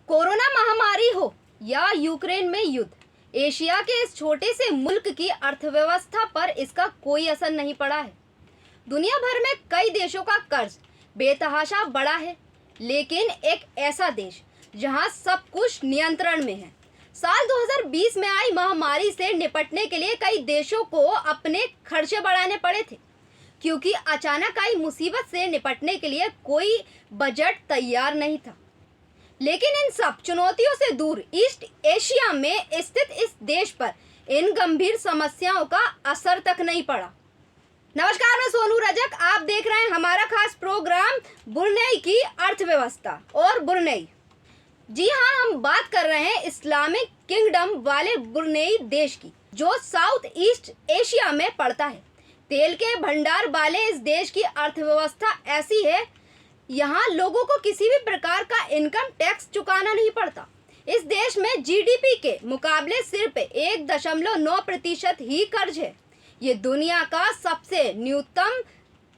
Corona महामारी हो या यूक्रेन में युद्ध, एशिया के इस छोटे से मुल्क की अर्थव्यवस्था पर इसका कोई असर नहीं पड़ा है। दुनिया भर में कई देशों का कर्ज बेतहाशा बढ़ा है, लेकिन एक ऐसा देश जहां सब कुछ नियंत्रण में है। साल 2020 में आई महामारी से निपटने के लिए कई देशों को अपने खर्चे बढ़ाने पड़े थे, क्योंकि अचानक आई मुसीबत से निपटने के लिए कोई बजट तैयार नहीं था। लेकिन इन सब चुनौतियों से दूर ईस्ट एशिया में स्थित इस देश पर इन गंभीर समस्याओं का असर तक नहीं पड़ा। नमस्कार, मैं सोनू रजक। आप देख रहे हैं हमारा खास प्रोग्राम ब्रुनेई की अर्थव्यवस्था और ब्रुनेई। जी हाँ, हम बात कर रहे हैं इस्लामिक किंगडम वाले ब्रुनेई देश की, जो साउथ ईस्ट एशिया में पड़ता है। तेल के भंडार वाले इस देश की अर्थव्यवस्था ऐसी है, यहाँ लोगों को किसी भी प्रकार का इनकम टैक्स चुकाना नहीं पड़ता। इस देश में जीडीपी के मुकाबले सिर्फ 1.9% ही कर्ज है। ये दुनिया का सबसे न्यूनतम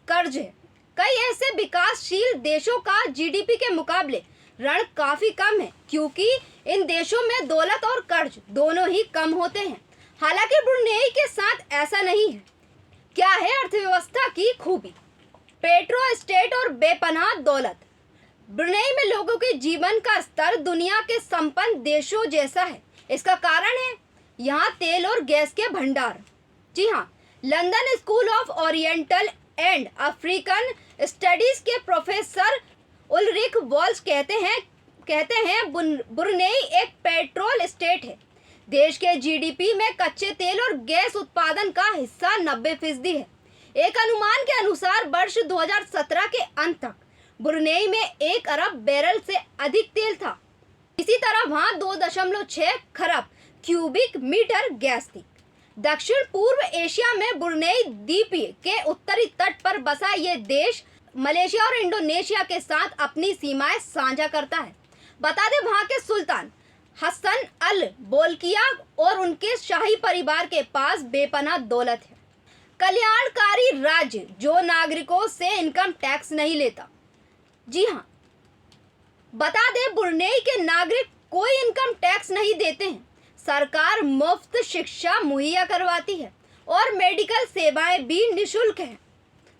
कर्ज है। कई ऐसे विकासशील देशों का जीडीपी के मुकाबले ऋण काफी कम है, क्योंकि इन देशों में दौलत और कर्ज दोनों ही कम होते हैं। हालांकि ब्रुनेई के साथ ऐसा नहीं है। क्या है अर्थव्यवस्था की खूबी? पेट्रो स्टेट और बेपनाह दौलत। ब्रुनेई में लोगों के जीवन का स्तर दुनिया के संपन्न देशों जैसा है। इसका कारण है यहाँ तेल और गैस के भंडार। जी हाँ, London school of oriental and African studies के प्रोफेसर उल्रिख वॉल्स कहते हैं ब्रुनेई एक पेट्रोल स्टेट है। देश के जीडीपी में कच्चे तेल और गैस उत्पादन का हिस्सा 90% है। एक अनुमान के अनुसार वर्ष 2017 के अंत तक ब्रुनेई में 1 अरब बैरल से अधिक तेल था। इसी तरह वहां 2.6 खरब क्यूबिक मीटर गैस थी। दक्षिण पूर्व एशिया में ब्रुनेई द्वीप के उत्तरी तट पर बसा ये देश मलेशिया और इंडोनेशिया के साथ अपनी सीमाएं साझा करता है। बता दें, वहां के सुल्तान हसन अल बोल्किया और उनके शाही परिवार के पास बेपनाह दौलत है। कल्याणकारी राज्य जो नागरिकों से इनकम टैक्स नहीं लेता। जी हाँ, बता दें, ब्रुनेई के नागरिक कोई इनकम टैक्स नहीं देते हैं। सरकार मुफ्त शिक्षा मुहैया करवाती है और मेडिकल सेवाएं भी निशुल्क हैं।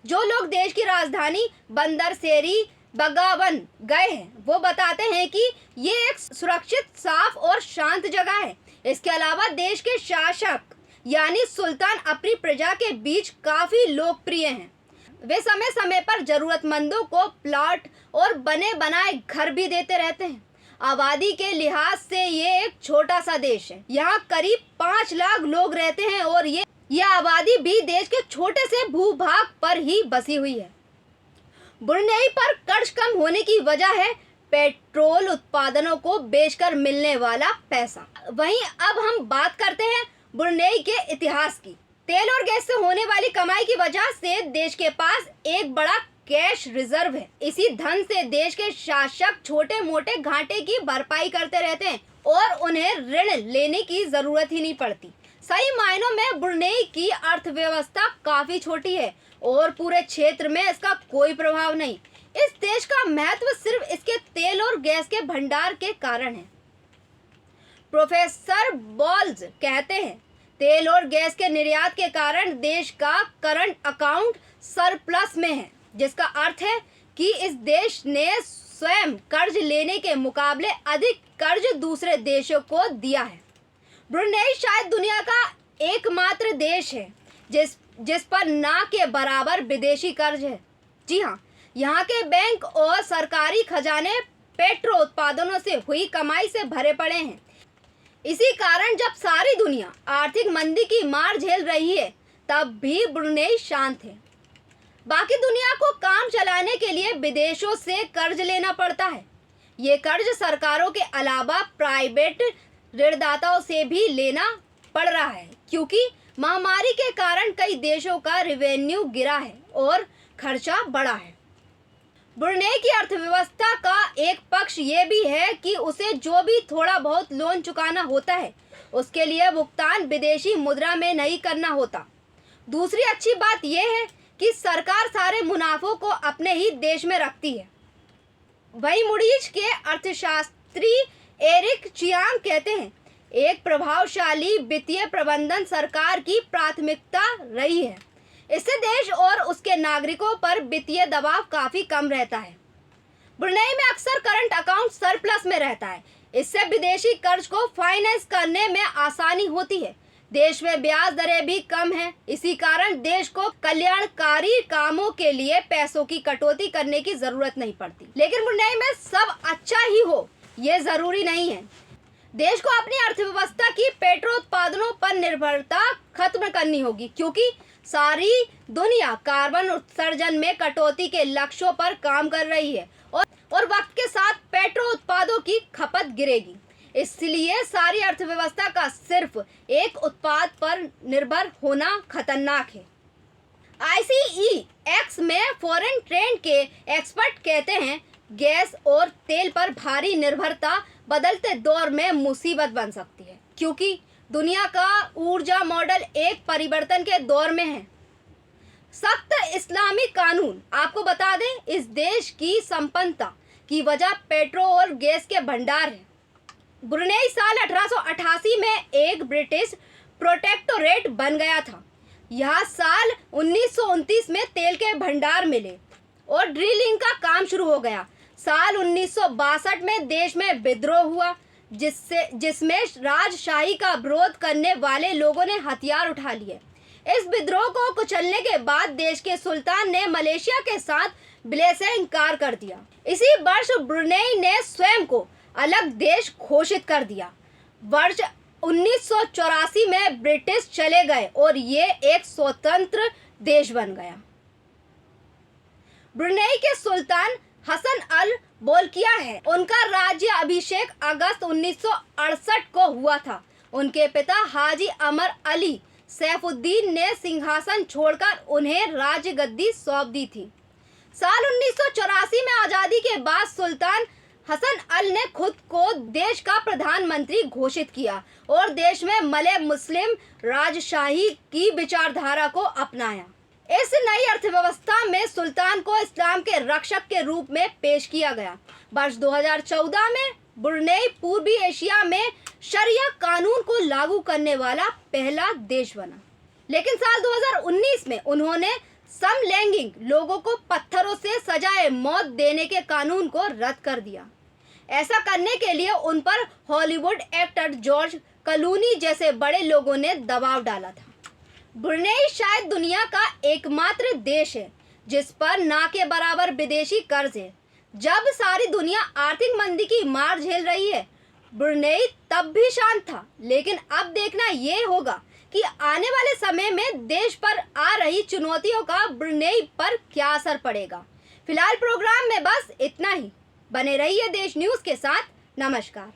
जो लोग देश की राजधानी बंदर सेरी बगावन गए हैं, वो बताते हैं कि ये एक सुरक्षित, साफ और शांत जगह है। इसके अलावा देश के शासक यानी सुल्तान अपनी प्रजा के बीच काफी लोकप्रिय हैं। वे समय समय पर जरूरतमंदों को प्लॉट और बने बनाए घर भी देते रहते हैं। आबादी के लिहाज से ये एक छोटा सा देश है। यहाँ करीब 5 लाख लोग रहते हैं और ये आबादी भी देश के छोटे से भूभाग पर ही बसी हुई है। ब्रुनेई पर कर्ज कम होने की वजह है पेट्रोल उत्पादनों को बेचकर मिलने वाला पैसा। वहीं अब हम बात करते हैं ब्रुनेई के इतिहास की। तेल और गैस से होने वाली कमाई की वजह से देश के पास एक बड़ा कैश रिजर्व है। इसी धन से देश के शासक छोटे मोटे घाटे की भरपाई करते रहते हैं और उन्हें ऋण लेने की जरूरत ही नहीं पड़ती। सही मायनों में ब्रुनेई की अर्थव्यवस्था काफी छोटी है और पूरे क्षेत्र में इसका कोई प्रभाव नहीं। इस देश का महत्व सिर्फ इसके तेल और गैस के भंडार के कारण है। प्रोफेसर बॉल्स कहते हैं, तेल और गैस के निर्यात के कारण देश का करंट अकाउंट सरप्लस में है, जिसका अर्थ है कि इस देश ने स्वयं कर्ज लेने के मुकाबले अधिक कर्ज दूसरे देशों को दिया है। ब्रुनेई शायद दुनिया का एकमात्र देश है जिस पर ना के बराबर विदेशी कर्ज है। जी हाँ, यहाँ के बैंक और सरकारी खजाने पेट्रो उत्पादनों से हुई कमाई से भरे पड़े हैं। इसी कारण जब सारी दुनिया आर्थिक मंदी की मार झेल रही है, तब भी ब्रुनेई शांत है। बाकी दुनिया को काम चलाने के लिए विदेशों से कर्ज लेना पड़ता है। ये कर्ज सरकारों के अलावा प्राइवेट ऋणदाताओं से भी लेना पड़ रहा है, क्योंकि महामारी के कारण कई देशों का रेवेन्यू गिरा है और खर्चा बढ़ा है। ब्रुनेई की अर्थव्यवस्था का एक पक्ष ये भी है कि उसे जो भी थोड़ा बहुत लोन चुकाना होता है, उसके लिए भुगतान विदेशी मुद्रा में नहीं करना होता। दूसरी अच्छी बात यह है कि सरकार सारे मुनाफों को अपने ही देश में रखती है। वहीं मूडीज के अर्थशास्त्री एरिक चियांग कहते हैं, एक प्रभावशाली वित्तीय प्रबंधन सरकार की प्राथमिकता रही है। इससे देश और उसके नागरिकों पर वित्तीय दबाव काफी कम रहता है। ब्रुनेई में अक्सर करंट अकाउंट सरप्लस में रहता है। इससे विदेशी कर्ज को फाइनेंस करने में आसानी होती है। देश में ब्याज दरें भी कम हैं। इसी कारण देश को कल्याणकारी कामों के लिए पैसों की कटौती करने की जरूरत नहीं पड़ती। लेकिन ब्रुनेई में सब अच्छा ही हो, ये जरूरी नहीं है। देश को अपनी अर्थव्यवस्था की पेट्रो उत्पादनों पर निर्भरता खत्म करनी होगी, क्योंकि सारी दुनिया कार्बन उत्सर्जन में कटौती के लक्ष्यों पर काम कर रही है और वक्त के साथ पेट्रो उत्पादों की खपत गिरेगी। इसलिए सारी अर्थव्यवस्था का सिर्फ एक उत्पाद पर निर्भर होना खतरनाक है। ICEX में फॉरेन ट्रेड के एक्सपर्ट कहते हैं, गैस और तेल पर भारी निर्भरता बदलते दौर में मुसीबत बन सकती है, क्योंकि दुनिया का ऊर्जा मॉडल एक परिवर्तन के दौर में है। सख्त इस्लामी कानून, आपको बता दें, इस देश की संपन्नता की वजह पेट्रोल और गैस के भंडार है। ब्रुनेई साल 1888 में एक ब्रिटिश प्रोटेक्टोरेट बन गया था। यह साल 1929 में तेल के भंडार मिले और ड्रिलिंग का काम शुरू हो गया। साल 1962 में देश में विद्रोह हुआ, जिसमें राजशाही का विरोध करने वाले लोगों ने हथियार उठा लिए। इस विद्रोह को कुचलने के बाद देश के सुल्तान ने मलेशिया के साथ विलय से इनकार कर दिया। इसी वर्ष ब्रुनेई ने स्वयं को अलग देश घोषित कर दिया। वर्ष 1984 में ब्रिटिश चले गए और ये एक स्वतंत्र देश बन गया। ब्रुनेई के सुल्तान हसन अल बोलकिया है। उनका राज्य अभिषेक अगस्त 1968 को हुआ था। उनके पिता हाजी अमर अली सैफुद्दीन ने सिंहासन छोड़कर उन्हें राज्य गद्दी सौंप दी थी। साल 1984 में आजादी के बाद सुल्तान हसन अल ने खुद को देश का प्रधानमंत्री घोषित किया और देश में मलय मुस्लिम राजशाही की विचारधारा को अपनाया। इस नई अर्थव्यवस्था में सुल्तान को इस्लाम के रक्षक के रूप में पेश किया गया। वर्ष 2014 में ब्रुनेई पूर्वी एशिया में शरिया कानून को लागू करने वाला पहला देश बना। लेकिन साल 2019 में उन्होंने समलैंगिक लोगों को पत्थरों से सजाए मौत देने के कानून को रद्द कर दिया। ऐसा करने के लिए उन पर हॉलीवुड एक्टर जॉर्ज क्लूनी जैसे बड़े लोगों ने दबाव डाला था। ब्रुनेई शायद दुनिया का एकमात्र देश है जिस पर ना के बराबर विदेशी कर्ज है। जब सारी दुनिया आर्थिक मंदी की मार झेल रही है, ब्रुनेई तब भी शांत था। लेकिन अब देखना ये होगा कि आने वाले समय में देश पर आ रही चुनौतियों का ब्रुनेई पर क्या असर पड़ेगा। फिलहाल प्रोग्राम में बस इतना ही। बने रहिए देश न्यूज़ के साथ। नमस्कार।